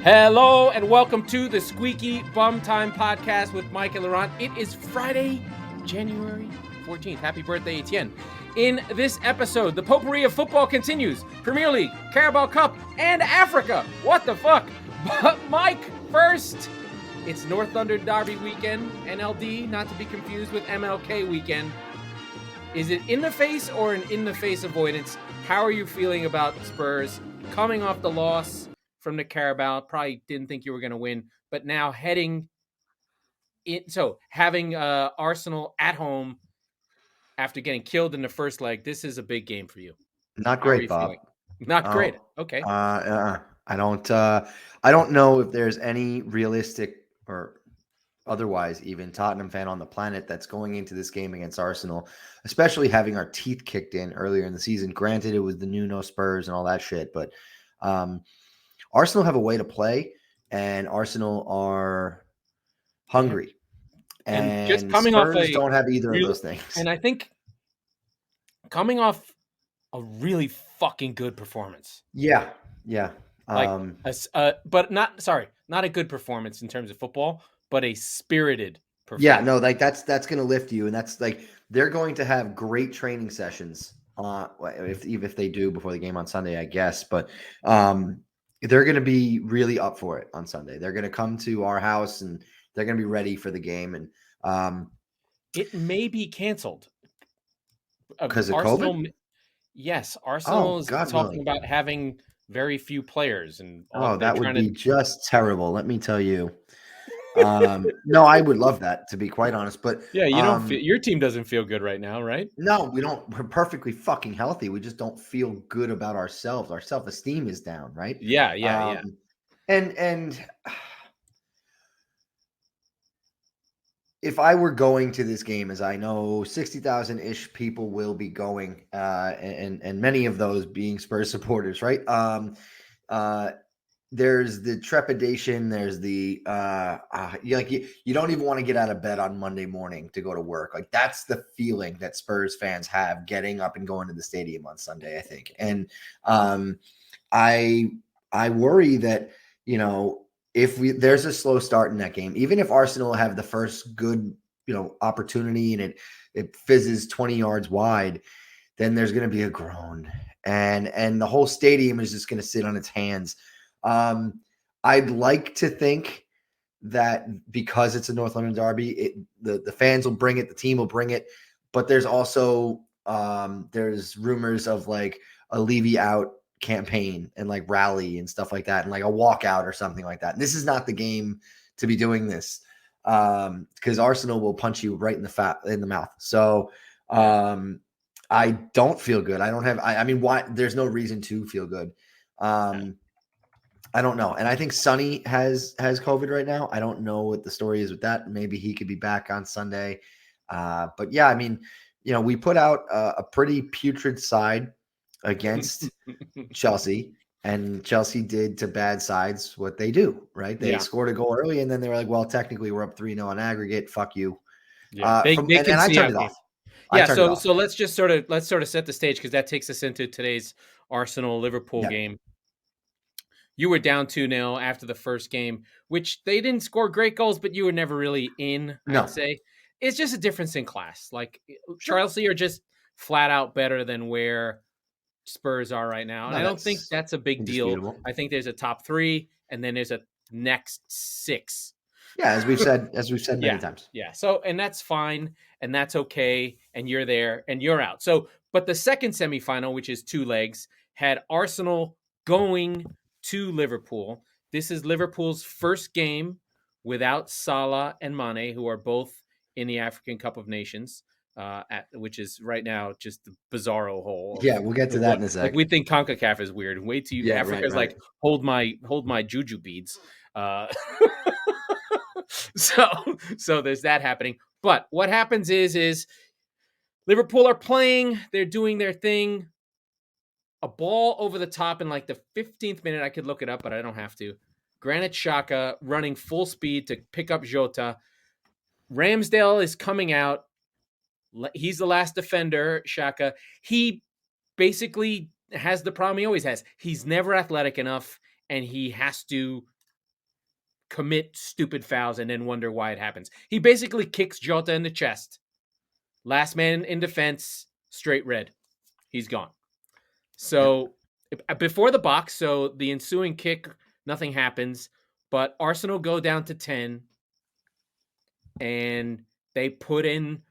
Hello and welcome to the Squeaky Bum Time Podcast with Mike and Laurent. It is Friday, January 14th. Happy birthday, Etienne. In this episode, the potpourri of football continues. Premier League, Carabao Cup, and Africa. What the fuck? But Mike, first, it's North London Derby weekend, NLD, not to be confused with MLK weekend. Is it in the face or an in the face avoidance? How are you feeling about Spurs coming off the loss from the Carabao? Probably didn't think you were going to win, but now heading in. So having Arsenal at home after getting killed in the first leg, this is a big game for you. Not great, Bob. Feeling? Not great. Okay. I don't know if there's any realistic or otherwise even Tottenham fan on the planet that's going into this game against Arsenal, especially having our teeth kicked in earlier in the season. Granted, it was the no Spurs and all that shit, but Arsenal have a way to play, and Arsenal are hungry. And just coming Spurs off don't have either of those things. And I think coming off a really fucking good performance. Yeah. But not a good performance in terms of football, but a spirited performance. Yeah, no, like that's going to lift you, and that's like they're going to have great training sessions if they do before the game on Sunday, I guess. But they're going to be really up for it on Sunday. They're going to come to our house and they're going to be ready for the game. And it may be canceled because of COVID. Yes, Arsenal is talking about having very few players, and that would be just terrible. Let me tell you. No, I would love that, to be quite honest. But yeah, you don't feel, your team doesn't feel good right now, right? No, we don't. We're perfectly fucking healthy. We just don't feel good about ourselves. Our self-esteem is down, right? Yeah. And if I were going to this game, as I know 60,000-ish people will be going, and many of those being Spurs supporters, right? There's the trepidation. There's the you don't even want to get out of bed on Monday morning to go to work. Like that's the feeling that Spurs fans have getting up and going to the stadium on Sunday, I think. And I worry that if there's a slow start in that game, even if Arsenal have the first good opportunity and it fizzes 20 yards wide, then there's going to be a groan, and the whole stadium is just going to sit on its hands. I'd like to think that because it's a North London derby, the fans will bring it, the team will bring it, but there's also there's rumors of like a Levy out campaign and like rally and stuff like that, and like a walkout or something like that. And this is not the game to be doing this because Arsenal will punch you right in the mouth. So I don't feel good. I mean, why? There's no reason to feel good. I don't know. And I think Sonny has COVID right now. I don't know what the story is with that. Maybe he could be back on Sunday. But yeah, I mean, we put out a pretty putrid side against Chelsea, and Chelsea did to bad sides what they do, right? They scored a goal early, and then they were like, well, technically we're up 3-0 on aggregate. Fuck you. Yeah, I turned it off. Yeah, so let's just sort of set the stage, because that takes us into today's Arsenal-Liverpool game. You were down 2-0 after the first game, which they didn't score great goals, but you were never really in, I'd say. It's just a difference in class. Like, Chelsea are just flat out better than where Spurs are right now. And I don't think that's a big deal. I think there's a top 3, and then there's a next 6. Yeah, as we've said many times. Yeah. So, and that's fine, and that's okay, and you're there, and you're out. So, but the second semifinal, which is 2 legs, had Arsenal going to Liverpool. This is Liverpool's first game without Salah and Mane, who are both in the African Cup of Nations, which is right now just the bizarro hole. Yeah, we'll get to that in a second. Like, we think CONCACAF is weird. Wait till Africa's right. Like, hold my juju beads. So there's that happening. But what happens is Liverpool are playing. They're doing their thing. A ball over the top in like the 15th minute. I could look it up, but I don't have to. Granit Xhaka running full speed to pick up Jota. Ramsdale is coming out. He's the last defender, Xhaka. He basically has the problem he always has. He's never athletic enough, and he has to commit stupid fouls and then wonder why it happens. He basically kicks Jota in the chest. Last man in defense, straight red. He's gone. So before the box, so the ensuing kick, nothing happens. But Arsenal go down to 10, and they put in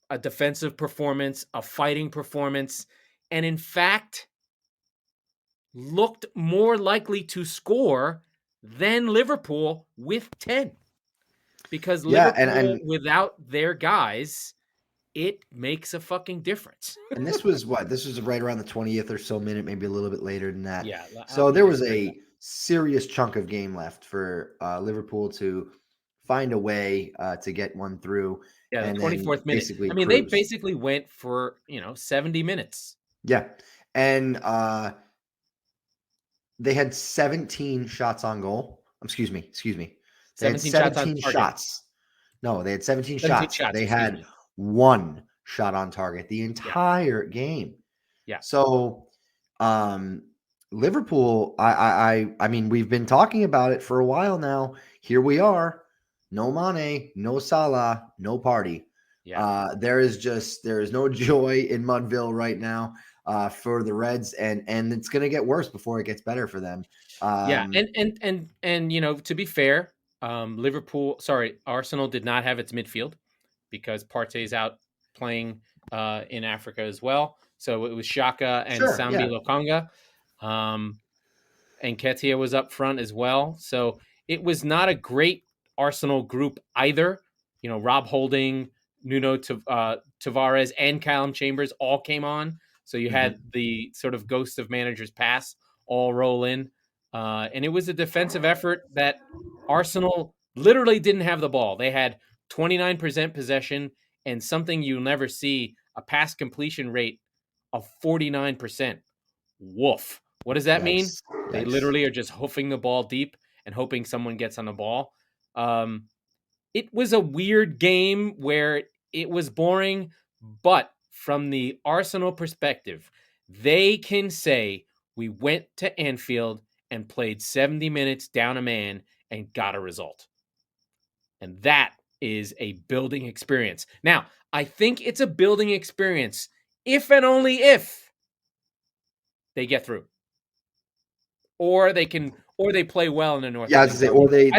a defensive performance, a fighting performance, and in fact, looked more likely to score than Liverpool with 10. Because Liverpool, and without their guys, it makes a fucking difference. And this was what? This was right around the 20th or so minute, maybe a little bit later than that. Yeah. So there was a serious chunk of game left for Liverpool to find a way to get one through. Yeah, and the 24th minute. basically I mean, they cruise. basically went for, 70 minutes. Yeah. And they had 17 shots on goal. Excuse me. They had 17 shots. No, they had 17 shots. They had one shot on target the entire game. Yeah. So Liverpool, I mean, we've been talking about it for a while now. Here we are. No Mane, no Salah, no party. Yeah. There is no joy in Mudville right now for the Reds, and it's going to get worse before it gets better for them. And to be fair, Arsenal did not have its midfield because Partey's out playing in Africa as well. So it was Xhaka and Sambi Lokonga. And Nketiah was up front as well. So it was not a great Arsenal group either. Rob Holding, Nuno Tavares, and Callum Chambers all came on. So you had the sort of ghost of managers pass all roll in. And it was a defensive effort that Arsenal literally didn't have the ball. They had 29% possession and something you'll never see, a pass completion rate of 49%. Woof. What does that mean? They literally are just hoofing the ball deep and hoping someone gets on the ball. It was a weird game where it was boring, but from the Arsenal perspective, they can say we went to Anfield and played 70 minutes down a man and got a result. And that is a building experience. Now, I think it's a building experience if and only if they get through. Or they play well in the North. Yeah, I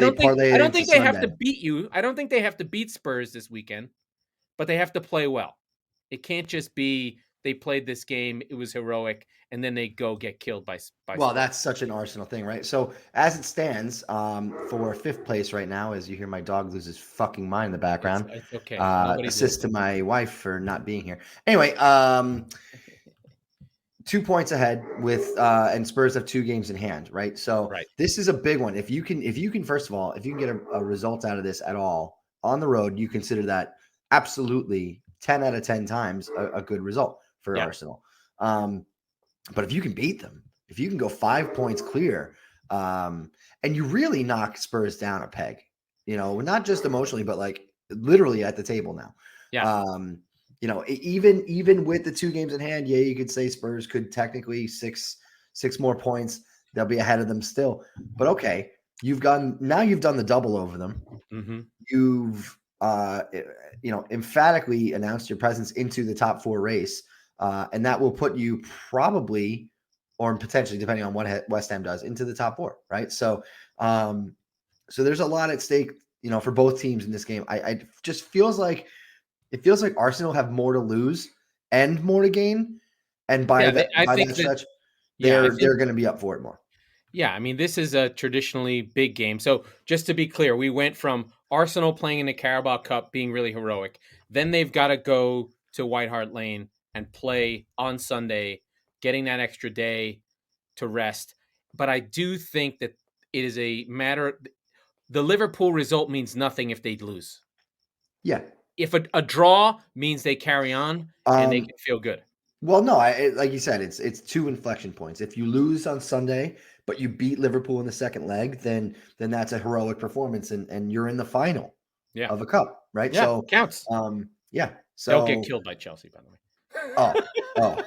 don't think they have to beat you. I don't think they have to beat Spurs this weekend, but they have to play well. It can't just be they played this game, it was heroic, and then they go get killed by Well, that's such an Arsenal thing, right? So as it stands, for fifth place right now, as you hear my dog lose his fucking mind in the background. It's okay. Assist to my wife for not being here. Anyway, 2 points ahead with and Spurs have 2 games in hand, right? So This is a big one. If you can first of all, if you can get a result out of this at all on the road, you consider that absolutely 10 out of 10 times a good result for Arsenal. But if you can beat them, if you can go 5 points clear, and you really knock Spurs down a peg, not just emotionally, but like literally at the table now. Yeah. Even with the 2 games in hand, you could say Spurs could technically six more points. They'll be ahead of them still. But okay, you've done the double over them. Mm-hmm. You've emphatically announced your presence into the top 4 race, and that will put you probably, or potentially, depending on what West Ham does, into the top 4, right? So there's a lot at stake, for both teams in this game. I just feels like Arsenal have more to lose and more to gain, and by that stretch, they're going to be up for it more. Yeah, I mean, this is a traditionally big game. So just to be clear, we went from Arsenal playing in the Carabao Cup being really heroic. Then they've got to go to White Hart Lane and play on Sunday, getting that extra day to rest. But I do think that it is a matter. The Liverpool result means nothing if they lose. Yeah. If a draw means they carry on and they can feel good. Well, no, like you said, it's 2 inflection points. If you lose on Sunday, but you beat Liverpool in the second leg, then that's a heroic performance, and you're in the final of a cup, right? Yeah, so counts. So don't get killed by Chelsea, by the way. Oh,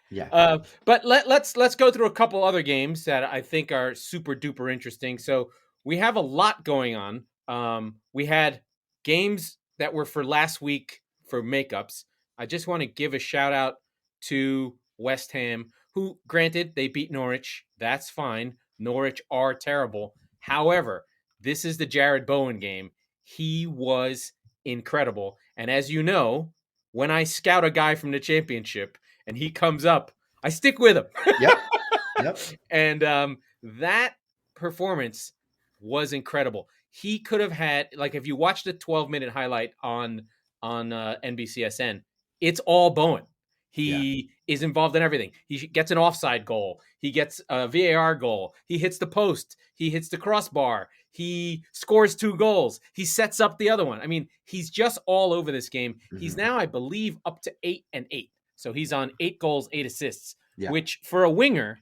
yeah. But let's go through a couple other games that I think are super duper interesting. So we have a lot going on. We had games that were for last week for makeups. I just want to give a shout out to West Ham, who, granted, they beat Norwich. That's fine. Norwich are terrible. However, this is the Jared Bowen game. He was incredible. And as you know, when I scout a guy from the championship and he comes up, I stick with him. Yep. And that performance was incredible. He could have had, like, if you watch the 12-minute highlight on NBCSN, it's all Bowen. He is involved in everything. He gets an offside goal. He gets a VAR goal. He hits the post. He hits the crossbar. He scores 2 goals. He sets up the other one. I mean, he's just all over this game. Mm-hmm. He's now, I believe, up to 8-8. So he's on 8 goals, 8 assists, which for a winger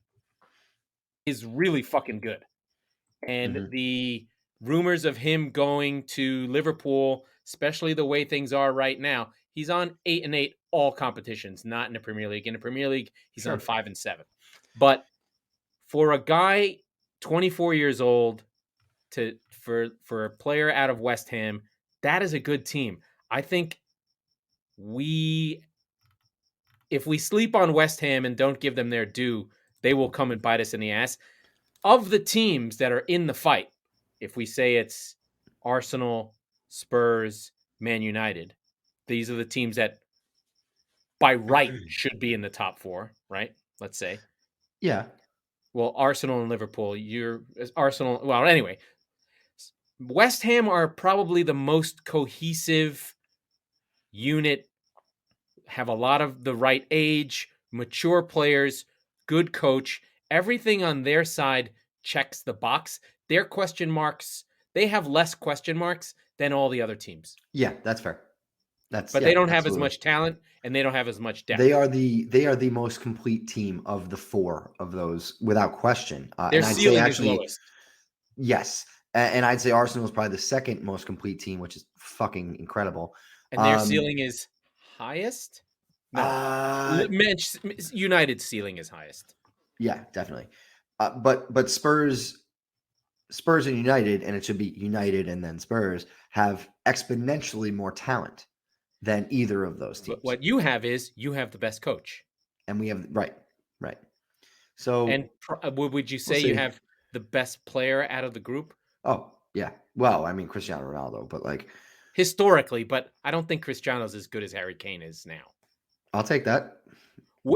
is really fucking good. And the rumors of him going to Liverpool, especially the way things are right now, he's on 8-8 all competitions, not in the Premier League. In the Premier League, he's on 5-7. But for a guy 24 years old, for a player out of West Ham, that is a good team. I think if we sleep on West Ham and don't give them their due, they will come and bite us in the ass. Of the teams that are in the fight, if we say it's Arsenal, Spurs, Man United, these are the teams that by right should be in the top 4, right? Let's say. Yeah. Well, Arsenal and Liverpool, Arsenal. Well, anyway, West Ham are probably the most cohesive unit, have a lot of the right age, mature players, good coach. Everything on their side checks the box. Their question marks, they have less question marks than all the other teams. Yeah, that's fair. But they don't have as much talent and they don't have as much depth. They are the most complete team of the 4 of those, without question. Their ceiling is lowest. Yes. And I'd say Arsenal is probably the second most complete team, which is fucking incredible. And their ceiling is highest? No. United's ceiling is highest. Yeah, definitely. But Spurs and United, and it should be United and then Spurs, have exponentially more talent than either of those teams. But what you have is you have the best coach. And we have, right. So, and would you say you have the best player out of the group? Oh, yeah. Well, I mean, Cristiano Ronaldo, but like historically, but I don't think Cristiano's as good as Harry Kane is now. I'll take that.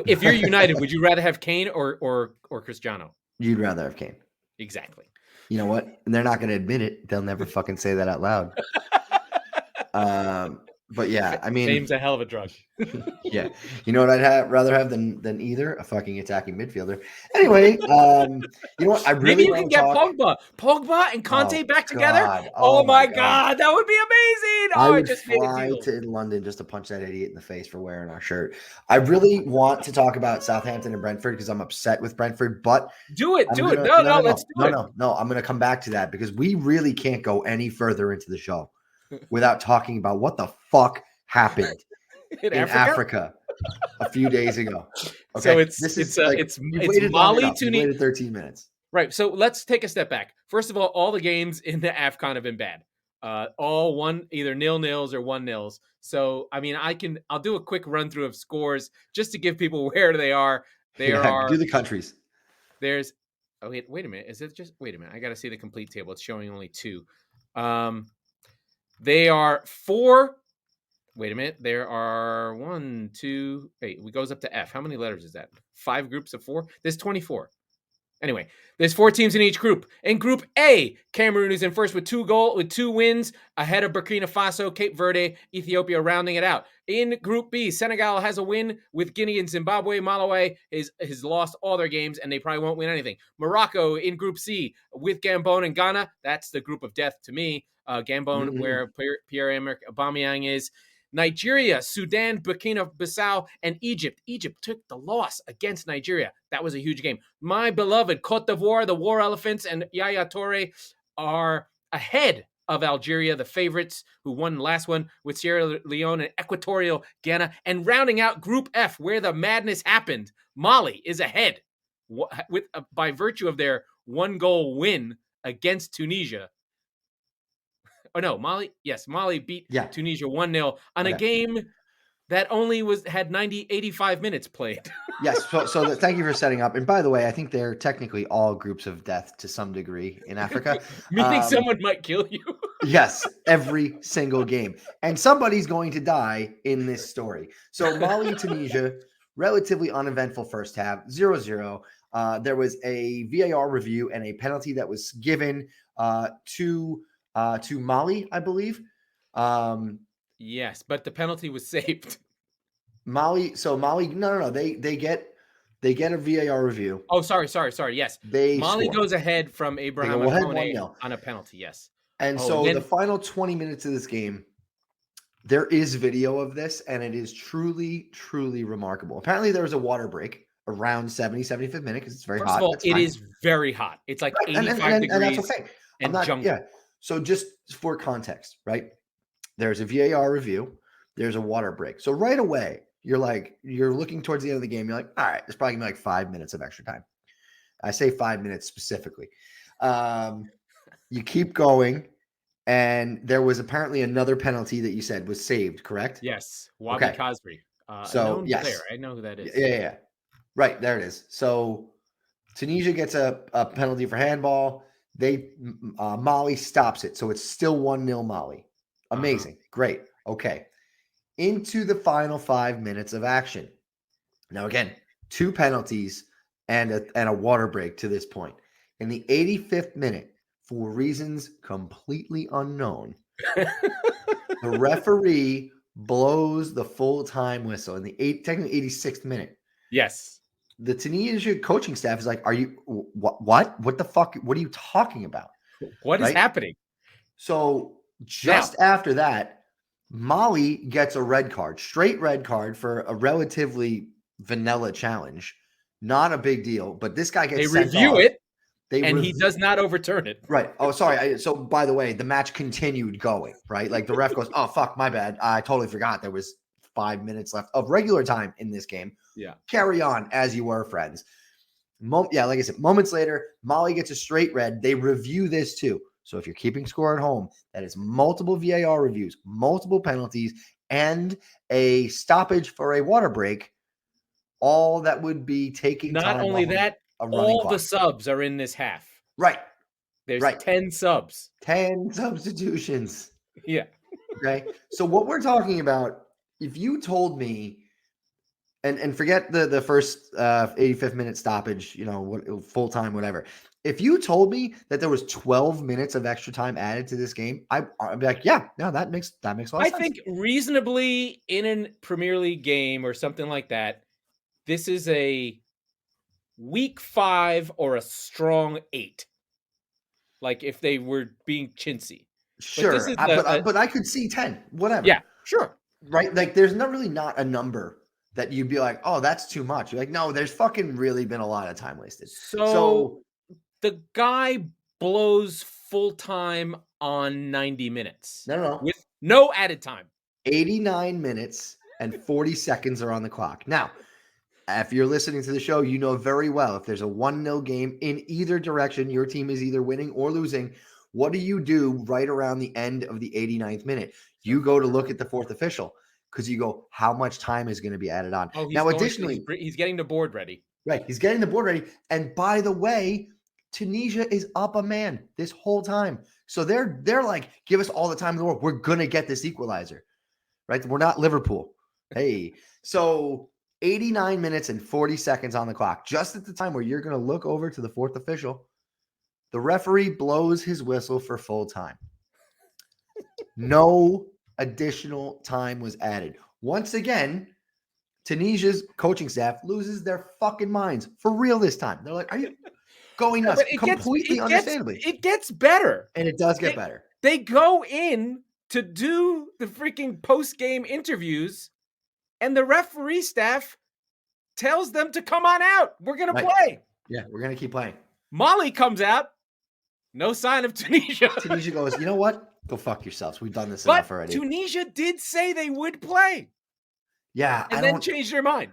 If you're United, would you rather have Kane or Cristiano? You'd rather have Kane. Exactly. You know what? And they're not going to admit it. They'll never fucking say that out loud. But yeah, I mean, fame's a hell of a drug. Yeah, you know what I'd rather have than either a fucking attacking midfielder. Anyway, you know what? I really maybe you can get Pogba and Conte back together. Oh my God, that would be amazing. I would just fly to London just to punch that idiot in the face for wearing our shirt. I really want to talk about Southampton and Brentford because I'm upset with Brentford, but do it. No, let's do it. No, I'm going to come back to that because we really can't go any further into the show without talking about what the fuck happened in Africa a few days ago. Okay, so it's Mali, Tunisia. Waited 13 minutes. Right. So let's take a step back. First of all the games in the AFCON have been bad. All either 0-0s or 1-0s. So I mean, I'll do a quick run through of scores just to give people where they are. Do the countries. There's wait a minute. Is it just wait a minute? I got to see the complete table. It's showing only 2. They are 4. Wait a minute. There are 1, 2, 8. It goes up to F. How many letters is that? 5 groups of 4? There's 24. Anyway, there's 4 teams in each group. In Group A, Cameroon is in first with 2 wins ahead of Burkina Faso, Cape Verde, Ethiopia rounding it out. In Group B, Senegal has a win with Guinea and Zimbabwe. Malawi has lost all their games, and they probably won't win anything. Morocco in Group C with Gabon and Ghana. That's the group of death to me. Gabon, where Pierre-Emerick Aubameyang is. Nigeria, Sudan, Burkina Faso, and Egypt. Egypt took the loss against Nigeria. That was a huge game. My beloved Cote d'Ivoire, the War Elephants, and Yaya Toure are ahead of Algeria, the favorites, who won the last one, with Sierra Leone and Equatorial Guinea. And rounding out Group F, where the madness happened, Mali is ahead by virtue of their 1-goal win against Tunisia. Oh no, Mali. Yes, Mali beat Tunisia 1-0 on a game that only had 85 minutes played. Yes. So thank you for setting up. And by the way, I think they're technically all groups of death to some degree in Africa. Meaning someone might kill you. Yes, every single game. And somebody's going to die in this story. So Mali, Tunisia, relatively uneventful first half, 0-0. There was a VAR review and a penalty that was given to Mali, I believe. Yes, but the penalty was saved. Mali, no. They get a VAR review. Oh, sorry. Yes. Mali goes ahead from Abraham Akone on a penalty, yes. And the final 20 minutes of this game, there is video of this, and it is truly, truly remarkable. Apparently, there was a water break around 75th minute because it's very hot. First of all, it is very hot. It's like 85 degrees. And that's okay. Jungle. Yeah. So just for context, right? There's a VAR review. There's a water break. So right away, you're looking towards the end of the game. You're like, all right, there's probably gonna be like 5 minutes of extra time. I say 5 minutes specifically. You keep going, and there was apparently another penalty that you said was saved, correct? Yes, Wabi Kazri. Yes, player. I know who that is. Yeah. Right, there it is. So Tunisia gets a penalty for handball. Mali stops it, so it's still 1-0 Mali. Amazing, great, okay. Into the final 5 minutes of action. Now again, 2 penalties and a water break to this point. In the 85th minute, for reasons completely unknown, the referee blows the full-time whistle in the technically 86th minute. Yes. The Tunisia coaching staff is like, "Are you what? What the fuck? What are you talking about? What is happening?" So just after that, Mali gets a red card, straight red card for a relatively vanilla challenge. Not a big deal, but this guy gets sent off. They review it. He does not overturn it. Right. Oh, sorry. So, by the way, the match continued going, right? Like the ref goes, oh, fuck, my bad. I totally forgot there was 5 minutes left of regular time in this game. Yeah. Carry on as you were, friends. Like I said, moments later, Mali gets a straight red. They review this too. So if you're keeping score at home, that is multiple VAR reviews, multiple penalties, and a stoppage for a water break. All that would be taking not time only that, all clock. The subs are in this half. Right. There's 10 subs. 10 substitutions. Yeah. Okay. So what we're talking about, if you told me, and forget the first 85th minute stoppage, full time, whatever. If you told me that there was 12 minutes of extra time added to this game, I'd be like, yeah, no, that makes a lot of sense. I think reasonably in a Premier League game or something like that, this is a weak 5 or a strong 8. Like if they were being chintzy. Sure. But I could see 10, whatever. Yeah, sure. Right. Like there's not really not a number that you'd be like, oh, that's too much. You're like, no, there's fucking really been a lot of time wasted. So the guy blows full time on 90 minutes. No. With no added time. 89 minutes and 40 seconds are on the clock. Now, if you're listening to the show, you know very well if there's a 1-0 game in either direction, your team is either winning or losing. What do you do right around the end of the 89th minute? You go to look at the fourth official because you go, how much time is going to be added on? Oh, now, additionally, he's getting the board ready. Right. He's getting the board ready. And by the way, Tunisia is up a man this whole time. So they're like, give us all the time in the world. We're going to get this equalizer. Right. We're not Liverpool. Hey, so 89 minutes and 40 seconds on the clock, just at the time where you're going to look over to the fourth official. The referee blows his whistle for full time. No additional time was added. Once again, Tunisia's coaching staff loses their fucking minds for real this time. They're like, are you going nuts? Completely understandably. It gets better. And it does get better. They go in to do the freaking post-game interviews, and the referee staff tells them to come on out. We're going to play. Yeah, we're going to keep playing. Mali comes out. No sign of Tunisia. Tunisia goes, you know what? Go fuck yourselves. We've done this enough already. Tunisia did say they would play. Yeah. And then changed their mind.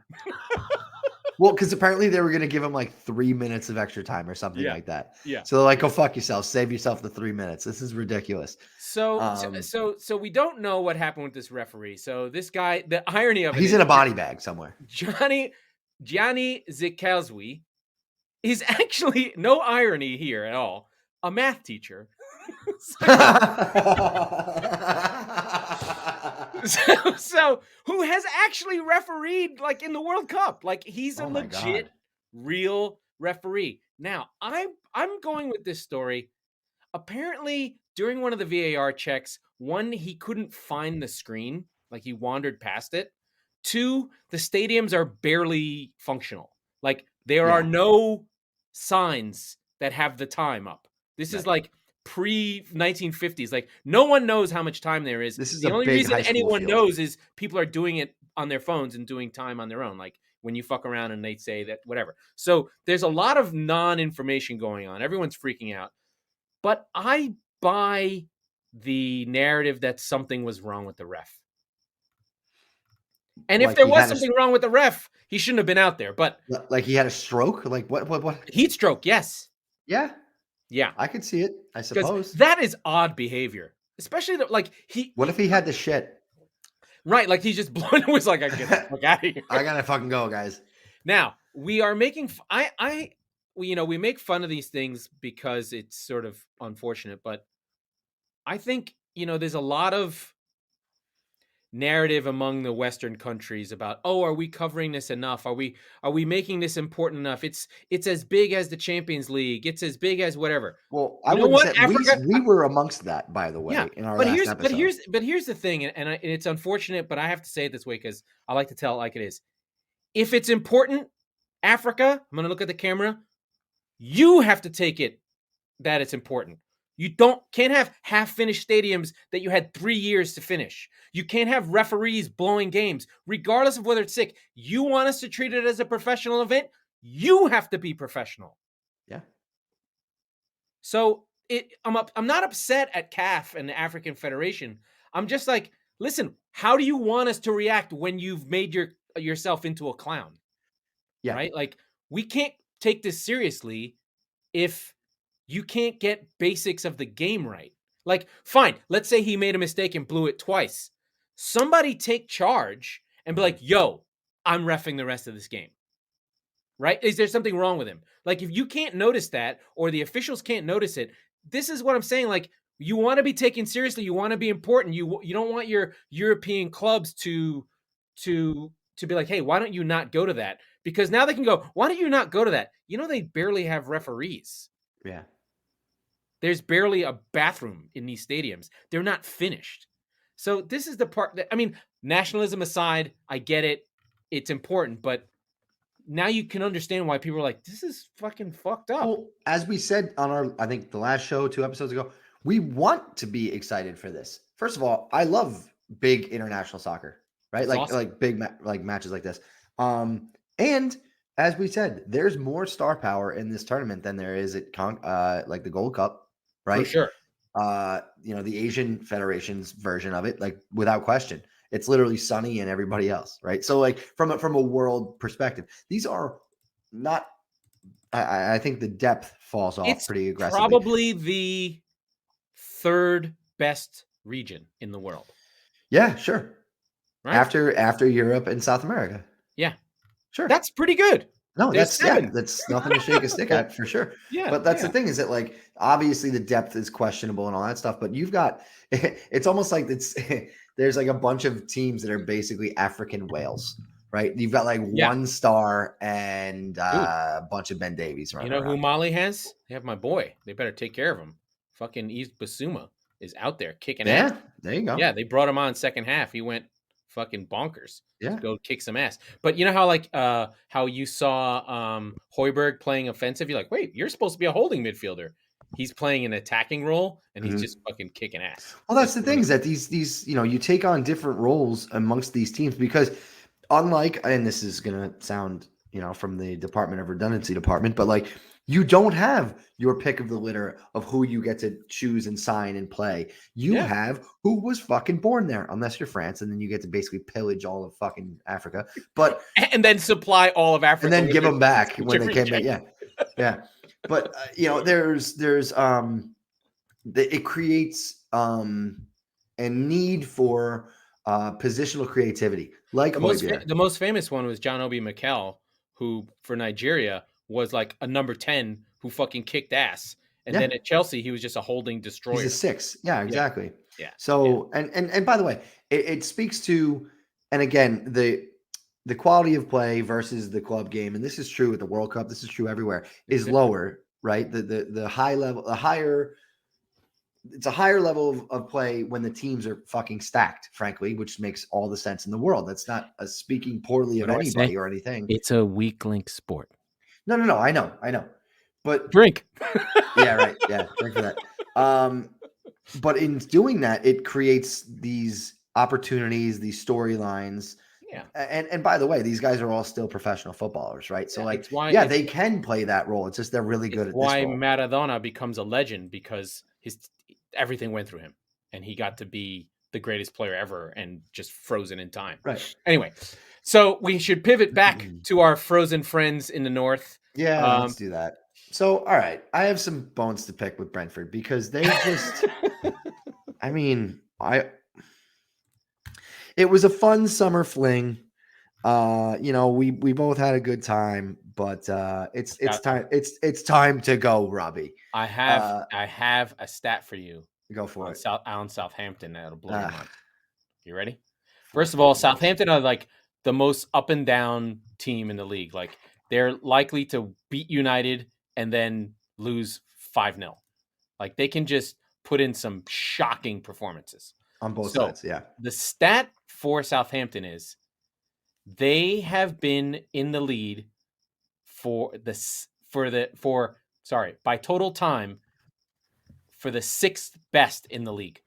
Well, because apparently they were going to give him like 3 minutes of extra time or something like that. Yeah. So they're like, go fuck yourself. Save yourself the 3 minutes. This is ridiculous. So we don't know what happened with this referee. So this guy, the irony of it, He's in a body bag somewhere. Gianni Zikazwi is actually, no irony here at all, a math teacher. So who has actually refereed like in the World Cup? Like he's a legit, real referee. Now I'm going with this story. Apparently, during one of the VAR checks, one, he couldn't find the screen, like he wandered past it. Two, the stadiums are barely functional. Like there are no signs that have the time up. This is like pre-1950s. Like no one knows how much time there is. This is the only big reason anyone field. knows is people are doing it on their phones and doing time on their own. Like when you fuck around and they say that whatever. So there's a lot of non-information going on. Everyone's freaking out. But I buy the narrative that something was wrong with the ref. And if there was something wrong with the ref, he shouldn't have been out there. But like he had a stroke? Like what? Heat stroke, yes. Yeah. Yeah. I could see it, I suppose. That is odd behavior. Especially like what if he had the shit? Right, like he's just blown. It was like, I get the fuck out of here. I gotta fucking go, guys. Now, we are making we make fun of these things because it's sort of unfortunate, but I think, there's a lot of narrative among the Western countries about, are we covering this enough? Are we making this important enough? It's as big as the Champions League. It's as big as whatever. Well, I would say Africa, we were amongst that, by the way, in our last episode. But here's the thing, and it's unfortunate, but I have to say it this way because I like to tell it like it is. If it's important, Africa, I'm going to look at the camera, you have to take it that it's important. You can't have half-finished stadiums that you had 3 years to finish. You can't have referees blowing games, regardless of whether it's sick. You want us to treat it as a professional event? You have to be professional. Yeah. So I'm not upset at CAF and the African Federation. I'm just like, listen, how do you want us to react when you've made yourself into a clown? Yeah. Right? Like, we can't take this seriously if you can't get basics of the game right. Like, fine, let's say he made a mistake and blew it twice. Somebody take charge and be like, yo, I'm reffing the rest of this game. Right? Is there something wrong with him? Like, if you can't notice that, or the officials can't notice it, this is what I'm saying. Like, you want to be taken seriously. You want to be important. You don't want your European clubs to be like, hey, why don't you not go to that? Because now they can go, why don't you not go to that? They barely have referees. Yeah. There's barely a bathroom in these stadiums. They're not finished. So this is the part that, nationalism aside, I get it. It's important, but now you can understand why people are like, this is fucking fucked up. Well, as we said on I think the last show 2 episodes ago, we want to be excited for this. First of all, I love big international soccer, right? Like, awesome. Like big matches like this. And as we said, there's more star power in this tournament than there is at like the Gold Cup, right? For sure. The Asian Federation's version of it, like without question. It's literally Sonny and everybody else, right? So like from a world perspective, these are not, I think the depth falls off pretty aggressively. Probably the third best region in the world. Yeah, sure. Right? After Europe and South America. Yeah. Sure. That's pretty good. No, that's nothing to shake a stick at for sure. Yeah. But that's the thing is that like, obviously the depth is questionable and all that stuff, but you've got, it's almost like there's like a bunch of teams that are basically African whales, right? You've got like one star and a bunch of Ben Davies. You know who Mali has? They have my boy. They better take care of him. Fucking East Basuma is out there kicking ass. Yeah, there you go. Yeah, they brought him on second half. He went fucking bonkers. Yeah, go kick some ass. But you know how like how you saw Højbjerg playing offensive? You're like, wait, you're supposed to be a holding midfielder. He's playing an attacking role and he's just fucking kicking ass. Well, that's the thing is that these you take on different roles amongst these teams because unlike, and this is gonna sound from the Department of Redundancy department, but like You don't have your pick of the litter of who you get to choose and sign and play. You have who was fucking born there, unless you're France, and then you get to basically pillage all of fucking Africa. But and then supply all of Africa, and then give them back when they came back. Yeah. But it creates a need for positional creativity. Like the most famous one was John Obi Mikel, who for Nigeria was like a number 10 who fucking kicked ass. And then at Chelsea, he was just a holding destroyer. He's a 6. Yeah, exactly. Yeah. So, and by the way, it speaks to, and again, the quality of play versus the club game, and this is true at the World Cup, this is true everywhere, is lower, right? The high level, it's a higher level of play when the teams are fucking stacked, frankly, which makes all the sense in the world. That's not speaking poorly of anybody or anything. It's a weak link sport. No. I know. But drink. Yeah, right. Yeah, drink for that. But in doing that, it creates these opportunities, these storylines. Yeah. And by the way, these guys are all still professional footballers, right? So they can play that role. It's just they're really good at this role. Why Maradona becomes a legend, because everything went through him and he got to be the greatest player ever and just frozen in time. Right. Anyway, so we should pivot back to our frozen friends in the north. Yeah, let's do that. So, all right, I have some bones to pick with Brentford because they just, I mean, it was a fun summer fling. We both had a good time, but it's time to go, Robbie. I have a stat for you. Go for it. On Southampton that'll blow your mind. You ready? First of all, Southampton are like the most up and down team in the league. Like they're likely to beat United and then lose 5-0. Like they can just put in some shocking performances on both sides. Yeah. The stat for Southampton is they have been in the lead by total time for the 6th best in the league.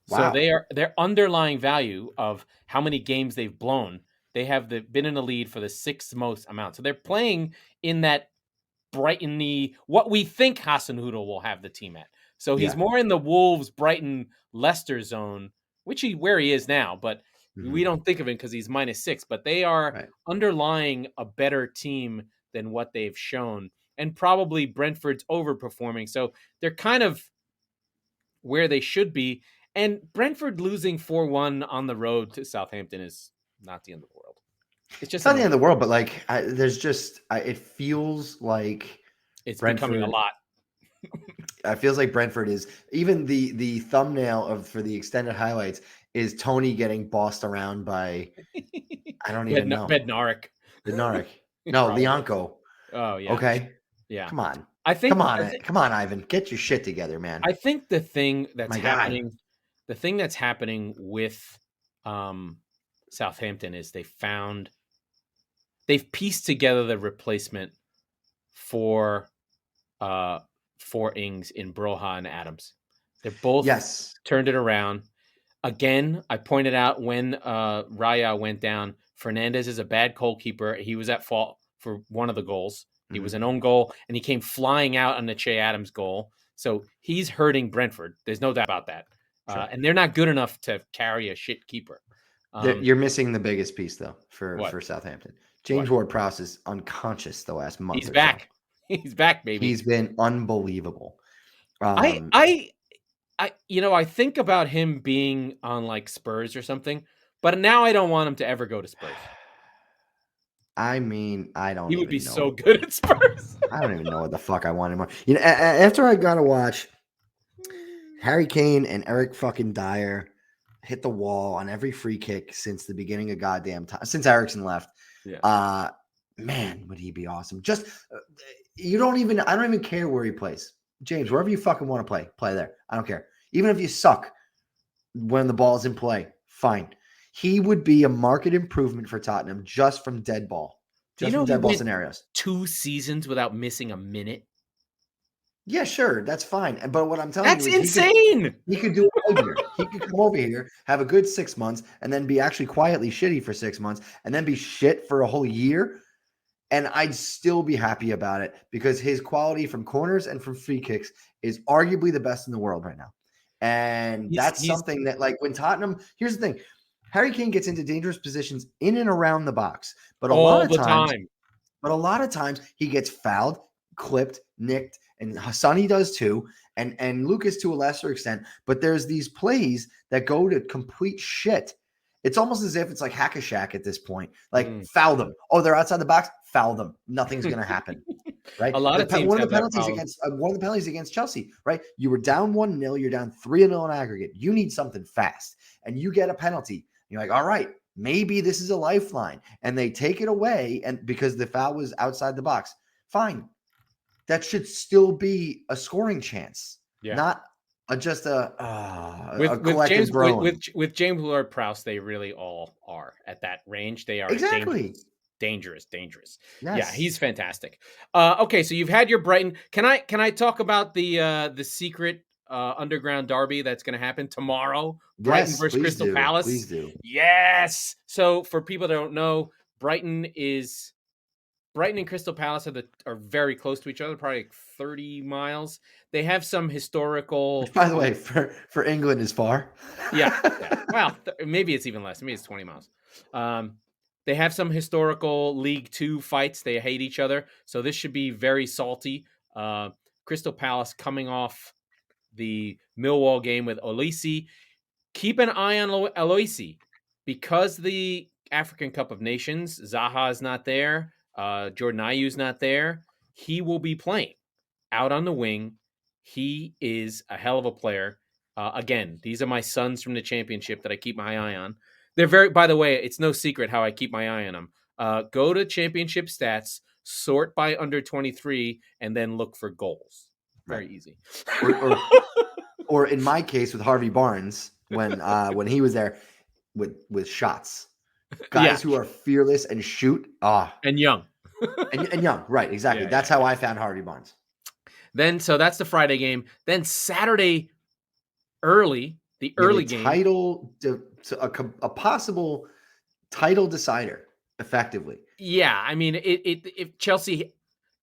Wow. So their underlying value of how many games they've blown, they have been in the lead for the 6th most amount. So they're playing in that Brighton-y, what we think Hasenhüttl will have the team at. So he's more in the Wolves, Brighton, Leicester zone, where he is now, but we don't think of him because he's -6. But they are underlying a better team than what they've shown. And probably Brentford's overperforming. So they're kind of where they should be. And Brentford losing 4-1 on the road to Southampton is not the end of the world. It's not the end of the world, but like it feels like it's becoming a lot. It feels like Brentford is, even the thumbnail for the extended highlights is Tony getting bossed around by, I don't even know. Bednarik. No, Lianco. Oh yeah. Okay. Yeah. Come on. Come on, Ivan. Get your shit together, man. I think the thing that's happening with Southampton is they've pieced together the replacement for Ings in Broha and Adams. They're both turned it around. Again, I pointed out when Raya went down, Fernandez is a bad goalkeeper. He was at fault for one of the goals. He was an own goal, and he came flying out on the Che Adams goal. So he's hurting Brentford. There's no doubt about that. Sure. And they're not good enough to carry a shit keeper. You're missing the biggest piece, though, for Southampton. James Ward-Prowse is unconscious the last month. He's back. So. He's back, baby. He's been unbelievable. I think about him being on like Spurs or something, but now I don't want him to ever go to Spurs. I mean, I don't. He would be so good at Spurs. I don't even know what the fuck I want anymore. After I got to watch Harry Kane and Eric fucking Dyer hit the wall on every free kick since the beginning of goddamn time, since Eriksen left. Yeah. Man, would he be awesome? Just I don't even care where he plays. James, wherever you fucking want to play there. I don't care. Even if you suck when the ball's in play, fine. He would be a market improvement for Tottenham just from dead ball. Just from dead ball scenarios. 2 seasons without missing a minute. Yeah, sure. That's fine. But what I'm telling you is insane. He could do it all year. He could come over here, have a good 6 months, and then be actually quietly shitty for 6 months, and then be shit for a whole year. And I'd still be happy about it because his quality from corners and from free kicks is arguably the best in the world right now. And that's something that, like, when Tottenham, here's the thing, Harry Kane gets into dangerous positions in and around the box, but a lot of times he gets fouled, clipped, nicked, and Sonny does too, and Lucas to a lesser extent. But there's these plays that go to complete shit. It's almost as if it's like hack-a-shack at this point. Like, foul them. Oh, they're outside the box. Foul them. Nothing's going to happen, right? A lot of teams one of the penalties against Chelsea, right? You were down 1-0. You're down 3-0 in aggregate. You need something fast, and you get a penalty. You're like, all right, maybe this is a lifeline, and they take it away, and because the foul was outside the box, fine. That should still be a scoring chance, not just a collective groan. With James Ward-Prowse, they really all are at that range. They are dangerous. Yes. Yeah, he's fantastic. Okay, so you've had your Brighton. Can I talk about the secret underground derby that's going to happen tomorrow? Brighton versus Crystal Palace. Please do. Yes. So for people that don't know, Brighton and Crystal Palace are very close to each other, probably like 30 miles. They have some historical. Which, by the way, for England is far. Yeah. Well, maybe it's even less. Maybe it's 20 miles. They have some historical League Two fights. They hate each other, so this should be very salty. Crystal Palace coming off the Millwall game with Olise. Keep an eye on Olise because the African Cup of Nations, Zaha is not there. Jordan Ayew's not there. He will be playing out on the wing. He is a hell of a player. Again, these are my sons from the championship that I keep my eye on. They're by the way, it's no secret how I keep my eye on them. Go to championship stats, sort by under 23, and then look for goals. Very easy. Or in my case with Harvey Barnes, when he was there with shots. Guys who are fearless and shoot. And young. and young, right, exactly. That's how I found Harvey Barnes. So that's the Friday game. Then Saturday early game. A possible title decider, effectively. Yeah, I mean, if Chelsea,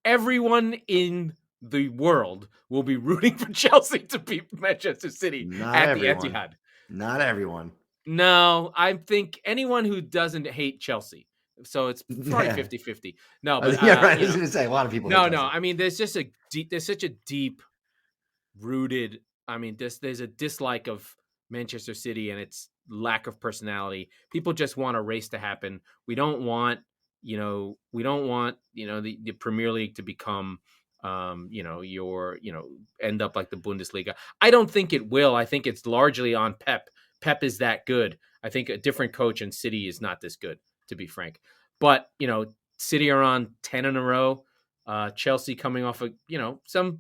everyone in the world will be rooting for Chelsea to beat Manchester City the Etihad. Not everyone. No, I think anyone who doesn't hate Chelsea. So it's probably 50-50. No, but I was going to say a lot of people. No. I mean, there's such a deep rooted. I mean, there's a dislike of Manchester City and its lack of personality. People just want a race to happen. We don't want the Premier League to become, end up like the Bundesliga. I don't think it will. I think it's largely on Pep. Pep is that good. I think a different coach in City is not this good, to be frank. But, City are on 10 in a row. Chelsea coming off of, some,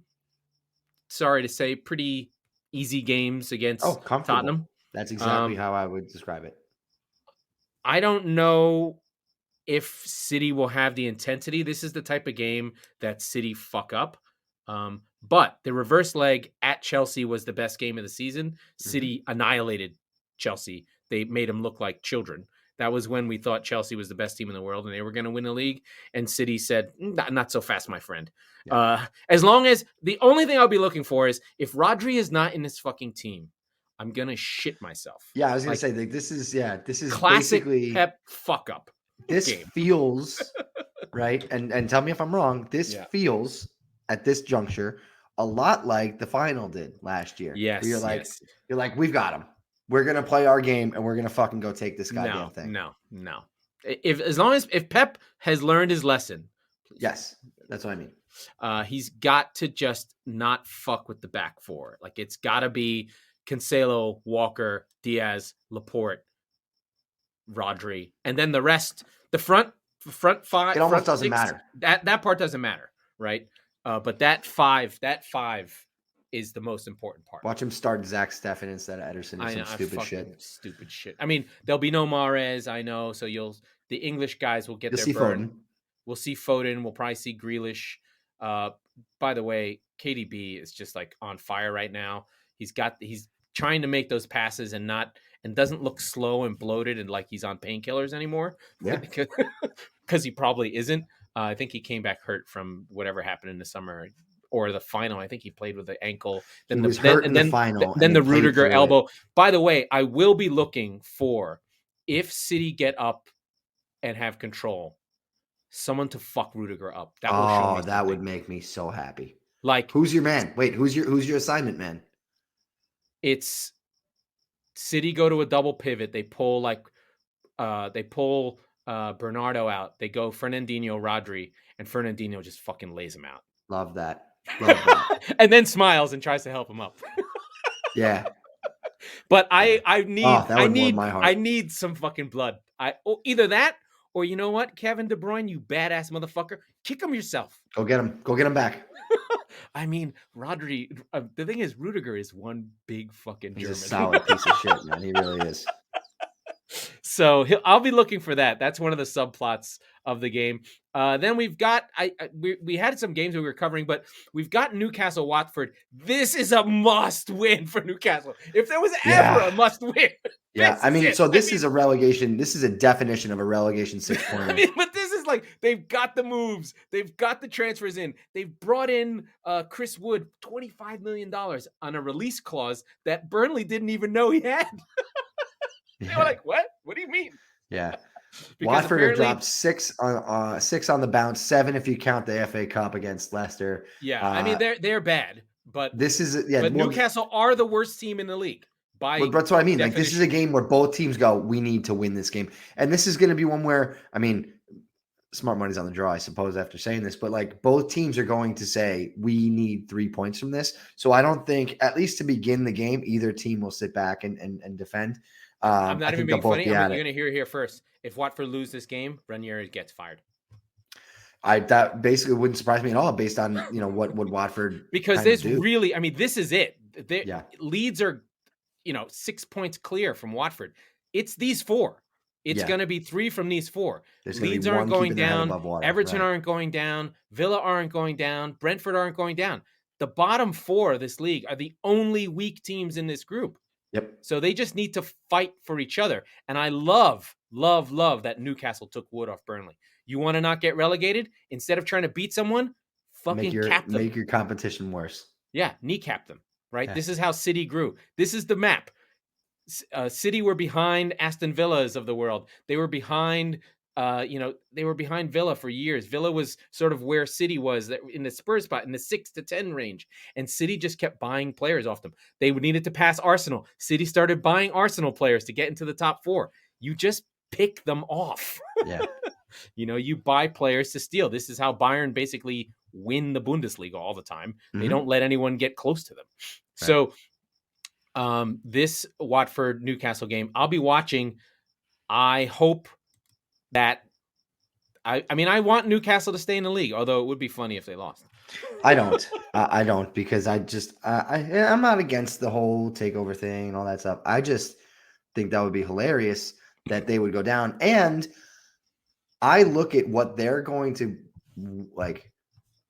sorry to say, pretty easy games against Tottenham. That's exactly how I would describe it. I don't know if City will have the intensity. This is the type of game that City fuck up. But the reverse leg at Chelsea was the best game of the season. City annihilated Chelsea. They made them look like children. That was when we thought Chelsea was the best team in the world and they were going to win the league. And City said, not so fast, my friend. Yeah. As long as the only thing I'll be looking for is if Rodri is not in this fucking team, I'm going to shit myself. Yeah, I was going to say this is classic basically Pep fuck up. This game feels right. And tell me if I'm wrong. This feels at this juncture a lot like the final did last year. Yes. You're like, we've got him. We're going to play our game and we're going to fucking go take this goddamn thing. No. If Pep has learned his lesson. Yes, that's what I mean. He's got to just not fuck with the back four. Like it's got to be Cancelo, Walker, Diaz, Laporte, Rodri. And then the rest, the front five. It almost doesn't matter. That part doesn't matter, right? But that five is the most important part. Watch him start Zach Steffen instead of Ederson or some stupid shit. I mean, there'll be no Mahrez, I know. So the English guys will get their burn. Foden. We'll see Foden. We'll probably see Grealish. By the way, KDB is just like on fire right now. He's trying to make those passes and doesn't look slow and bloated and like he's on painkillers anymore. Yeah. Because he probably isn't. I think he came back hurt from whatever happened in the summer or the final. I think he played with the ankle. He was hurt in the final, then and the he played Rudiger through elbow. it. By the way, I will be looking for, if City get up and have control, someone to fuck Rudiger up. That will show me something. That would make me so happy. Like, who's your man? Wait, who's your assignment man? It's City go to a double pivot. They pull Bernardo out. They go Fernandinho, Rodri, and Fernandinho just fucking lays him out. Love that. Love that. And then smiles and tries to help him up. Yeah. But I need some fucking blood. Either that or, you know what, Kevin De Bruyne, you badass motherfucker, kick him yourself. Go get him back. I mean, Rodri. The thing is, Rudiger is one big fucking German. He's a solid piece of shit, man. He really is. So I'll be looking for that. That's one of the subplots of the game. Then we've got we had some games we were covering, but we've got Newcastle Watford. This is a must win for Newcastle. If there was ever a must win. Yeah, this is a relegation. This is a definition of a relegation 6-pointer. But this is like, they've got the moves, they've got the transfers in, they've brought in Chris Wood, $25 million on a release clause that Burnley didn't even know he had. They were like, what? What do you mean? Yeah. Watford have dropped 6 on the bounce, 7 if you count the FA Cup against Leicester. Yeah, I mean, they're bad, but Newcastle are the worst team in the league. But that's what I mean. Definition. Like, this is a game where both teams go, we need to win this game. And this is going to be one where, I mean, smart money's on the draw, I suppose, after saying this, but like, both teams are going to say, we need 3 points from this. So I don't think, at least to begin the game, either team will sit back and defend. I'm not even being funny. You're going to hear it here first. If Watford lose this game, Ranieri gets fired. That basically wouldn't surprise me at all, based on, what Watford, because there's really, I mean, this is it. Leeds are 6 points clear from Watford. It's these 4. It's going to be 3 from these 4. Leeds aren't going down. Everton aren't going down. Villa aren't going down. Brentford aren't going down. The bottom 4 of this league are the only weak teams in this group. Yep. So they just need to fight for each other. And I love that Newcastle took Wood off Burnley. You want to not get relegated? Instead of trying to beat someone, cap them. Make your competition worse. Yeah, kneecap them, right? Yeah. This is how City grew. This is the map. City were behind Aston Villas of the world. They were behind, they were behind Villa for years. Villa was sort of where City was in the Spurs spot in the 6 to 10 range. And City just kept buying players off them. They needed to pass Arsenal. City started buying Arsenal players to get into the top 4. You just pick them off. Yeah. You buy players to steal. This is how Bayern basically win the Bundesliga all the time. Mm-hmm. They don't let anyone get close to them. Right. So this Watford Newcastle game, I'll be watching. I hope that I want Newcastle to stay in the league, although it would be funny if they lost. I don't, because I'm not against the whole takeover thing and all that stuff. I just think that would be hilarious that they would go down. And I look at what they're going to, like,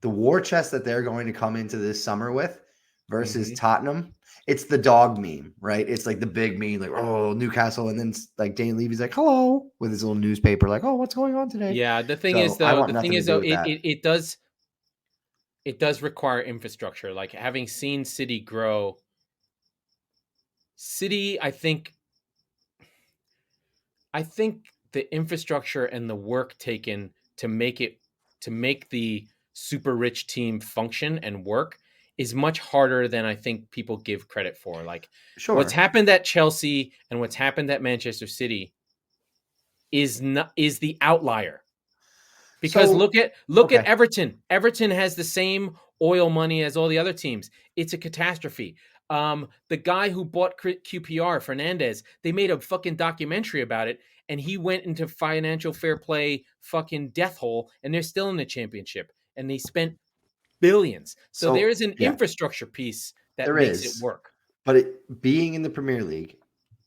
the war chest that they're going to come into this summer with versus Tottenham. It's the dog meme, right? It's like the big meme, like, oh, Newcastle. And then like Dane Levy's like, hello, with his little newspaper, like, oh, what's going on today? Yeah. The thing is, it does require infrastructure. Like, having seen City grow, I think the infrastructure and the work taken to make the super rich team function and work is much harder than I think people give credit for. Like, what's happened at Chelsea and what's happened at Manchester City is the outlier. Because look at Everton. Everton has the same oil money as all the other teams. It's a catastrophe. The guy who bought QPR, Fernandez, they made a fucking documentary about it, and he went into financial fair play fucking death hole, and they're still in the championship, and they spent billions. So there is an infrastructure piece that makes it work. But being in the Premier League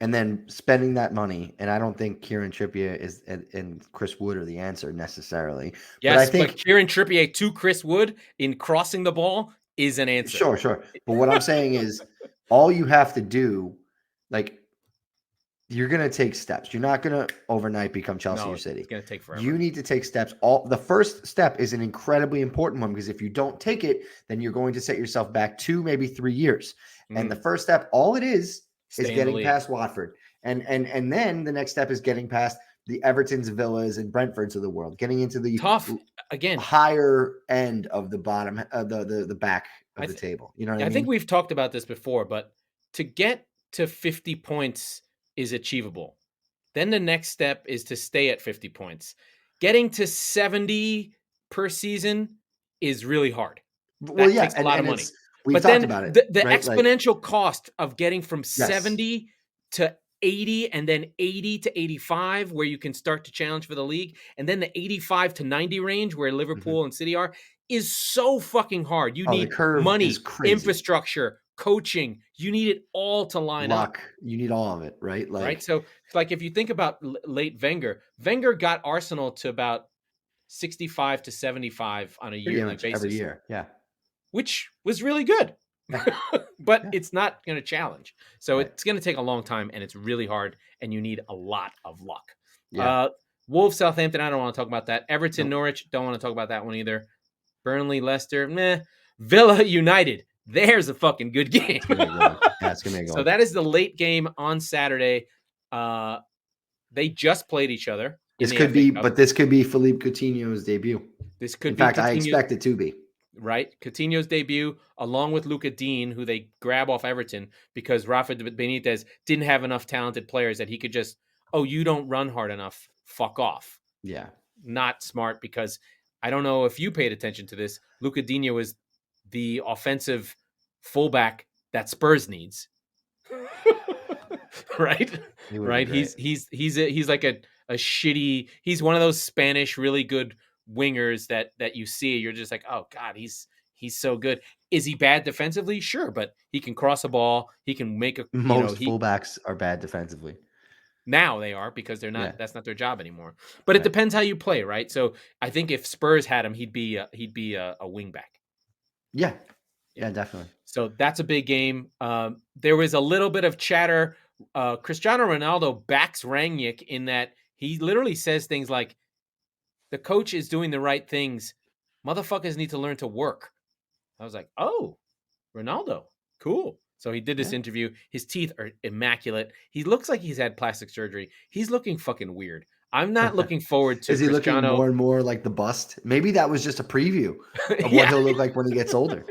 and then spending that money, and I don't think Kieran Trippier and Chris Wood are the answer necessarily. Yes, but Kieran Trippier to Chris Wood in crossing the ball is an answer. Sure. But what I'm saying is, all you have to do, like, you're going to take steps. You're not going to overnight become Chelsea No, or City. it's going to take forever. You need to take steps. The first step is an incredibly important one, because if you don't take it, then you're going to set yourself back 2, maybe 3 years. And the first step, all it is getting past Watford. And then the next step is getting past the Evertons, Villas, and Brentfords of the world, getting into the higher end of the bottom, the back of the table. You know what I mean? I think we've talked about this before, but to get to 50 points is achievable. Then the next step is to stay at 50 points. Getting to 70 per season is really hard. That takes a lot of money. We've talked about it. The exponential cost of getting from 70 to 80 and then 80 to 85, where you can start to challenge for the league, and then the 85 to 90 range where Liverpool and City are, is so fucking hard. You need money, infrastructure, coaching. You need it all to line up. You need all of it, right? Right. So, like, if you think about late Wenger got Arsenal to about 65 to 75 on a yearly basis every year. Yeah. Which was really good. But it's not going to challenge. So it's going to take a long time, and it's really hard, and you need a lot of luck. Yeah. Wolves, Southampton, I don't want to talk about that. Everton, Norwich, don't want to talk about that one either. Burnley, Leicester, meh. Villa United, there's a fucking good game. It's gonna be So that is the late game on Saturday. They just played each other. This could be Philippe Coutinho's debut. This could be. In fact, I expect it to be. Right? Coutinho's debut, along with Luka Dean, who they grab off Everton because Rafa Benitez didn't have enough talented players that he could just, you don't run hard enough, fuck off. Yeah. Not smart, because I don't know if you paid attention to this. Luka Dean was the offensive fullback that Spurs needs. Right? Right? He's like a shitty, he's one of those Spanish really good wingers that you see, you're just like, oh God, he's so good. Is he bad defensively? Sure, but he can cross a ball. He can make most fullbacks are bad defensively. Now they are, because they're not. That's not their job anymore. But it depends how you play, right? So I think if Spurs had him, he'd be a wing back. Yeah, definitely. So that's a big game. There was a little bit of chatter. Cristiano Ronaldo backs Rangnick in that he literally says things like, the coach is doing the right things. Motherfuckers need to learn to work. I was like, oh, Ronaldo. Cool. So he did this interview. His teeth are immaculate. He looks like he's had plastic surgery. He's looking fucking weird. I'm not looking forward to Is he Cristiano looking more and more like the bust? Maybe that was just a preview of what he'll look like when he gets older.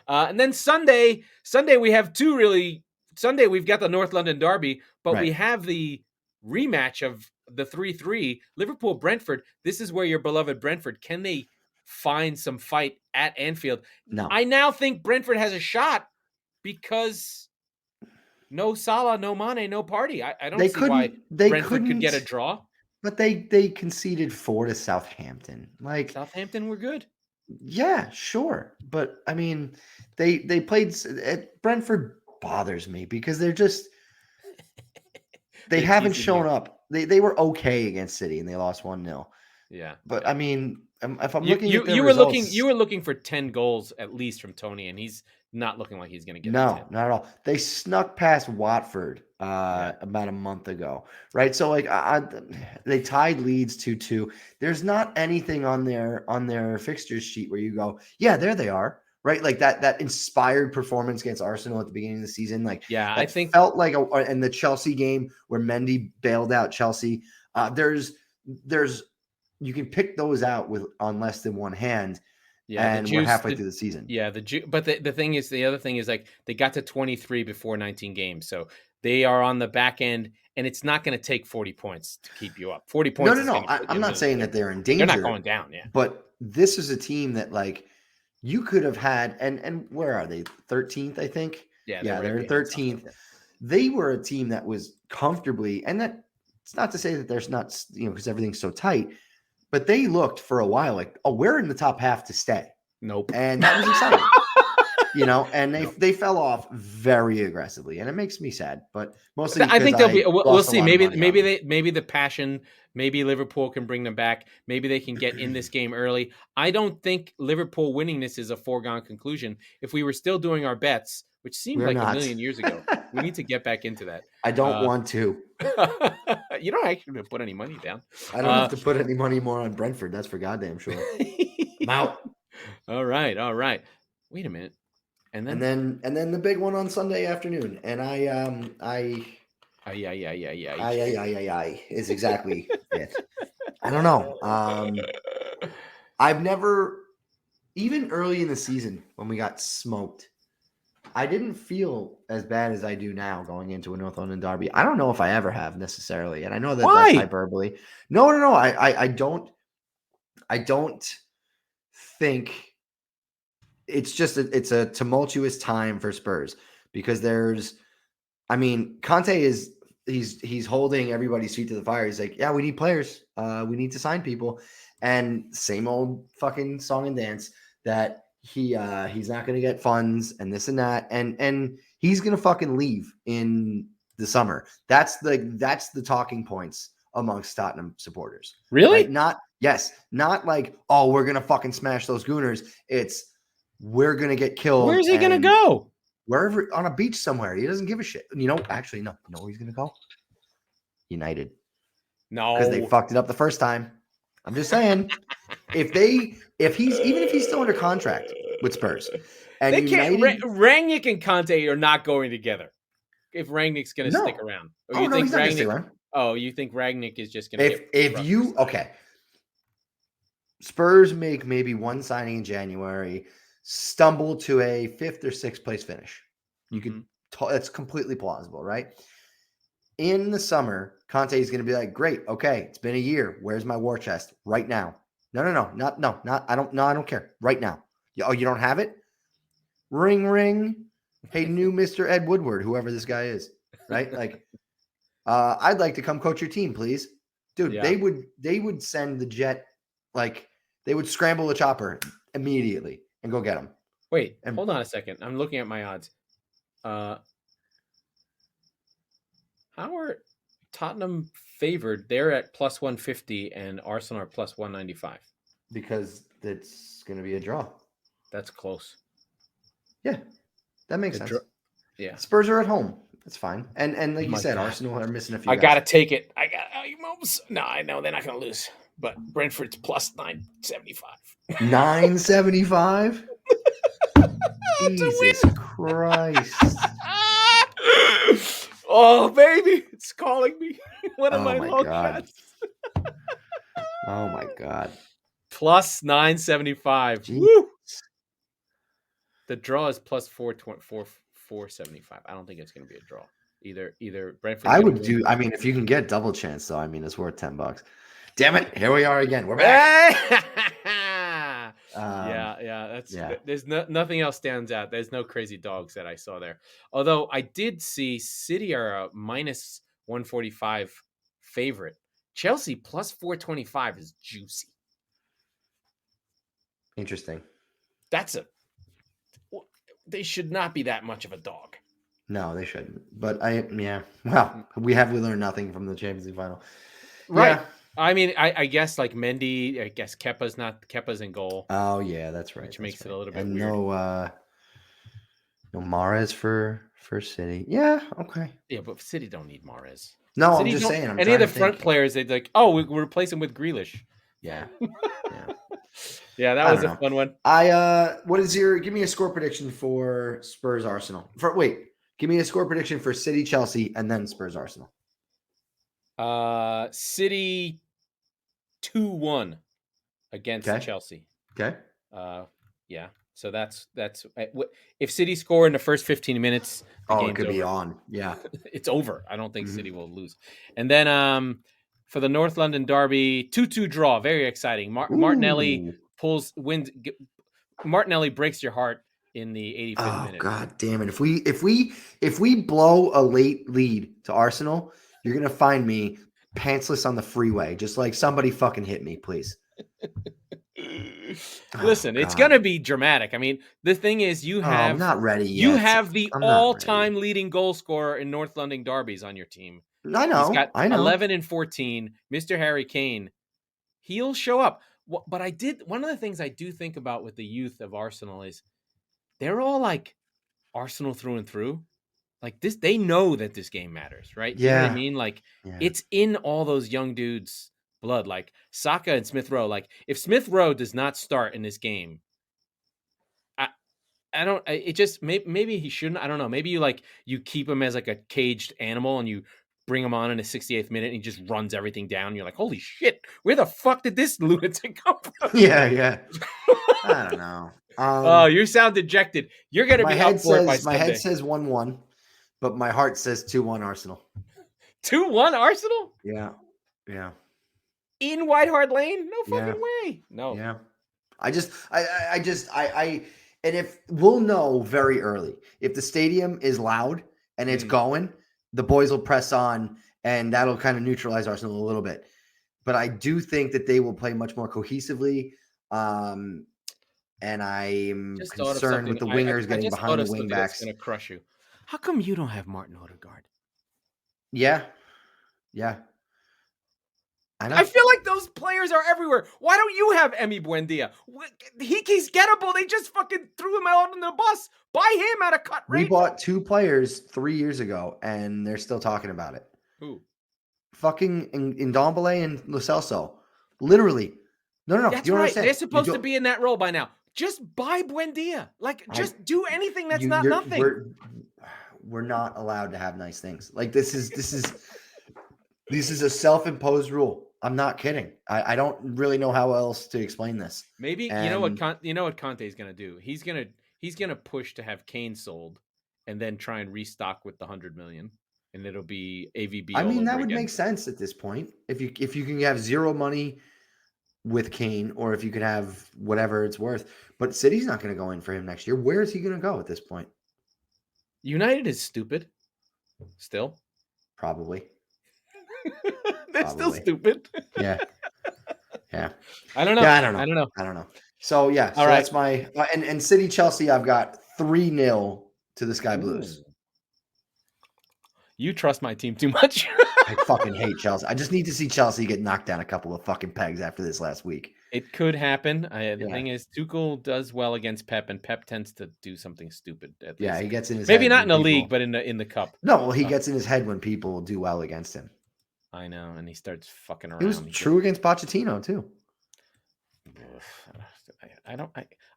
And then Sunday we have Sunday we've got the North London Derby, but we have the rematch of the 3-3 Liverpool-Brentford. This is where your beloved Brentford, can they find some fight at Anfield? No. I now think Brentford has a shot because no Salah, no Mane, no Partey. I don't see why Brentford could get a draw. But they conceded 4 to Southampton. Like, Southampton were good. Yeah, sure. But I mean, they played Brentford bothers me because they're just they haven't shown up. They were okay against City and they lost 1-0. Yeah. But I mean, if I'm looking at you were looking for 10 goals at least from Tony, and he's not looking like he's going to get 10. Not at all. They snuck past Watford about a month ago, right? So like they tied Leeds 2-2. There's not anything on their fixtures sheet where you go, yeah, there they are. Right, like that inspired performance against Arsenal at the beginning of the season, I think felt like in the Chelsea game where Mendy bailed out Chelsea. There's you can pick those out on less than one hand, and we're halfway through the season. Yeah, but the thing is, the other thing is like they got to 23 before 19 games, so they are on the back end, and it's not going to take 40 points to keep you up. 40 points. No. I'm not saying that they're in danger. They're not going down. Yeah, but this is a team that like. You could have had, and where are they? 13th, I think. Yeah, they're 13th. They were a team that was comfortably, and that it's not to say that there's not, because everything's so tight, but they looked for a while like, oh, we're in the top half to stay. Nope. And that was exciting. And they fell off very aggressively, and it makes me sad. But mostly, I think they'll be. We'll see. Maybe the passion. Maybe Liverpool can bring them back. Maybe they can get in this game early. I don't think Liverpool winning this is a foregone conclusion. If we were still doing our bets, which seemed We're like not. a million years ago. We need to get back into that. I don't want to. You don't actually have to put any money down. I don't have to put any money more on Brentford. That's for goddamn sure. I'm out. All right. Wait a minute. And then the big one on Sunday afternoon. And I is exactly it. I don't know. I've never, even early in the season when we got smoked, I didn't feel as bad as I do now going into a North London derby. I don't know if I ever have necessarily, and I know that that's hyperbole. No. I don't think it's just it's a tumultuous time for Spurs because Conte is he's holding everybody's feet to the fire. He's like, yeah, we need players. We need to sign people, and same old fucking song and dance that he's not going to get funds and this and that, and he's going to fucking leave in the summer. That's the talking points amongst Tottenham supporters. Really? Right? Not like, oh, we're going to fucking smash those Gooners. It's we're going to get killed. Where's he going to go? Wherever, on a beach somewhere. He doesn't give a shit. Actually, no. You know where he's going to go? United. No. Because they fucked it up the first time. I'm just saying. if he's still under contract with Spurs, and they can't. Rangnick and Conte are not going together. If Rangnick's going to stick around, or you think he's not going to stick around. Oh, you think Rangnick is just going to? Okay. Spurs make maybe one signing in January, stumble to a 5th or 6th place finish. You could. It's completely plausible, right? In the summer, Conte is going to be like, "Great, okay, it's been a year. Where's my war chest right now?" No, I don't care. Right now. Oh, you don't have it? Ring, ring. Hey, new Mr. Ed Woodward, whoever this guy is, right? Like, I'd like to come coach your team, please. Dude, yeah. They would send the jet, like, they would scramble the chopper immediately and go get him. Wait, hold on a second. I'm looking at my odds. How are Tottenham favored? They're at plus 150 and Arsenal are plus 195. Because it's going to be a draw. That's close. Yeah, that makes sense. Yeah, Spurs are at home. That's fine. And like you said, God. Arsenal are missing a few. I got to take it. No, I know they're not going to lose. But Brentford's plus 975. 975? Jesus Christ. Oh, baby. It's calling me. One of my long shots. Oh, my God. Plus 975. Woo! The draw is plus 475. I don't think it's going to be a draw. Either Brentford. If you can get double chance, though, it's worth $10. Damn it. Here we are again. We're back. There's nothing else stands out. There's no crazy dogs that I saw there. Although I did see City are a minus 145 favorite. Chelsea plus 425 is juicy. Interesting. They should not be that much of a dog. No, they shouldn't. But we learned nothing from the Champions League final. Right. Yeah. I guess like Mendy, I guess Kepa's in goal. Oh yeah, that's right. Which makes it a little bit weird. No Mahrez for City. Yeah, okay. Yeah, but City don't need Mahrez. No, City, I'm just saying. Any of the front players, they'd like, oh, we replace him with Grealish. Yeah. Yeah, that was a fun one. Give me a score prediction for Spurs Arsenal. Give me a score prediction for City Chelsea and then Spurs Arsenal. City 2-1 against Chelsea. Okay. Yeah. So that's if City score in the first 15 minutes, it could be on. Yeah. It's over. I don't think City will lose. And then for the North London derby, 2-2 draw, very exciting. Martinelli Martinelli breaks your heart in the 85th minute. Oh God damn it. If we blow a late lead to Arsenal, you're going to find me pantsless on the freeway. Just like somebody fucking hit me, please. Listen, it's going to be dramatic. The thing is I'm not ready yet. You have the all-time leading goal scorer in North London derbies on your team. I know. He's got I know. 11 and 14. Mr. Harry Kane. He'll show up. But one of the things I do think about with the youth of Arsenal is they're all like Arsenal through and through. Like this, they know that this game matters, right? You know what I Yeah. mean? Like Yeah. it's in all those young dudes' blood. Like Saka and Smith Rowe. Like if Smith Rowe does not start in this game, I don't. It just maybe he shouldn't. I don't know. Maybe you keep him as like a caged animal and you bring him on in the 68th minute and he just runs everything down. You're like, holy shit, where the fuck did this lunatic come from? Yeah. I don't know. Oh, you sound dejected. You're gonna my be head up for it by says my Sunday. head says 1-1, but my heart says 2-1 Arsenal. 2-1 Arsenal? Yeah. In White Hart Lane? No fucking Yeah. way. No. Yeah. And if we'll know very early if the stadium is loud and it's going, the boys will press on and that'll kind of neutralize Arsenal a little bit. But I do think that they will play much more cohesively. And I'm concerned with the wingers getting behind the wingbacks. That's going to crush you. How come you don't have Martin Odegaard? Yeah. I feel like those players are everywhere. Why don't you have Emi Buendia? He's gettable. They just fucking threw him out on the bus. Buy him at a cut rate. We bought 2 players 3 years ago, and they're still talking about it. Who? Fucking Ndombele and Lo Celso. Literally. No. That's right. They're supposed to be in that role by now. Just buy Buendia. Just do anything that's not nothing. We're not allowed to have nice things. Like this is a self-imposed rule. I'm not kidding. I don't really know how else to explain this. Maybe you know what Conte is going to do. He's going to push to have Kane sold, and then try and restock with the 100 million, and it'll be AVB. I mean, that would make sense at this point. If you can have zero money with Kane, or if you could have whatever it's worth. But City's not going to go in for him next year. Where is he going to go at this point? United is stupid. Still, probably. They're still stupid. Yeah. I don't know. Yeah, I don't know. So yeah, so that's my and City Chelsea. I've got 3-0 to the Sky Blues. You trust my team too much. I fucking hate Chelsea. I just need to see Chelsea get knocked down a couple of fucking pegs after this last week. It could happen. The thing is, Tuchel does well against Pep, and Pep tends to do something stupid. At least. He gets in his maybe head not in the league, but in the cup. No, well, he gets in his head when people do well against him. I know, and he starts fucking around. It was true against Pochettino too.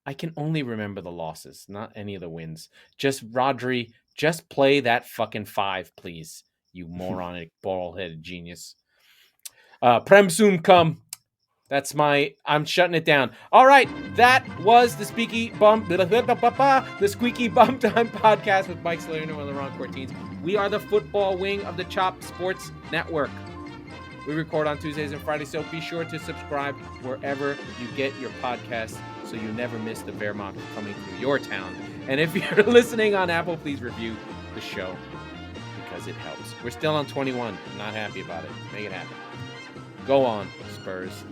I can only remember the losses, not any of the wins. Just Rodri, just play that fucking 5, please. You moronic, bald-headed genius. Prem soon come. I'm shutting it down. All right, that was the Squeaky Bum Time Podcast with Mike Salerno and Laurent Cortines. We are the football wing of the Chop Sports Network. We record on Tuesdays and Fridays, so be sure to subscribe wherever you get your podcasts so you never miss the Wehrmacht coming through your town. And if you're listening on Apple, please review the show because it helps. We're still on 21. I'm not happy about it. Make it happen. Go on, Spurs.